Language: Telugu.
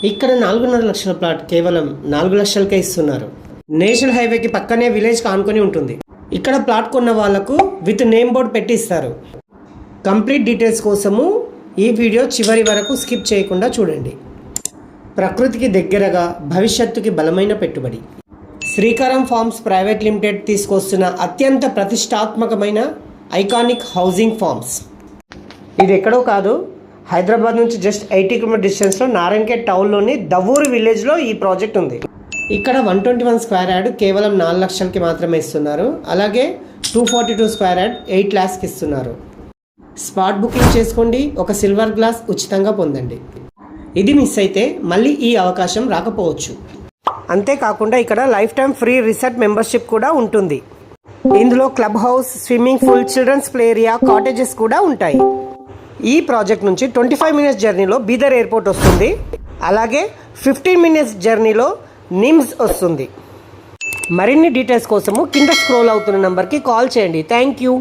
ఇక్కడ 4.5 లక్షల ప్లాట్ కేవలం 4 లక్షలకే ఇస్తున్నారు. నేషనల్ హైవేకి పక్కనే విలేజ్కి ఆనుకొని ఉంటుంది. ఇక్కడ ప్లాట్ కొన్న వాళ్లకు విత్ నేమ్ బోర్డ్ పెట్టి ఇస్తారు. కంప్లీట్ డీటెయిల్స్ కోసము ఈ వీడియో చివరి వరకు స్కిప్ చేయకుండా చూడండి. ప్రకృతికి దగ్గరగా, భవిష్యత్తుకి బలమైన పెట్టుబడి. శ్రీకారం ఫార్మ్స్ ప్రైవేట్ లిమిటెడ్ తీసుకొస్తున్న అత్యంత ప్రతిష్టాత్మకమైన ఐకానిక్ హౌసింగ్ ఫార్మ్స్. ఇది ఎక్కడో కాదు, హైదరాబాద్ నుంచి జస్ట్ 80 కిలోమీటర్ డిస్టెన్స్లో నారాయణఖేడ్ టౌన్లోని దవ్వూరు విలేజ్లో ఈ ప్రాజెక్ట్ ఉంది. ఇక్కడ 121 స్క్వేర్ యార్డ్ కేవలం 4 లక్షలకి మాత్రమే ఇస్తున్నారు. అలాగే 242 స్క్వేర్ యార్డ్ 8 లాక్స్కి ఇస్తున్నారు. స్పాట్ బుకింగ్ చేసుకోండి, ఒక సిల్వర్ గ్లాస్ ఉచితంగా పొందండి. ఇది మిస్ అయితే మళ్ళీ ఈ అవకాశం రాకపోవచ్చు. అంతేకాకుండా ఇక్కడ life time free resort membership కూడా ఉంటుంది. ఇందులో club house, swimming pool, children's play area, cottages కూడా ఉంటాయి. ఈ ప్రాజెక్ట్ నుంచి 25 మినిట్స్ జర్నీలో బీదర్ ఎయిర్పోర్ట్ వస్తుంది. అలాగే 15 మినిట్స్ జర్నీలో నిమ్స్ వస్తుంది. మరిన్ని డీటెయిల్స్ కోసము కింద స్క్రోల్ అవుతున్న నంబర్కి కాల్ చేయండి. Thank you.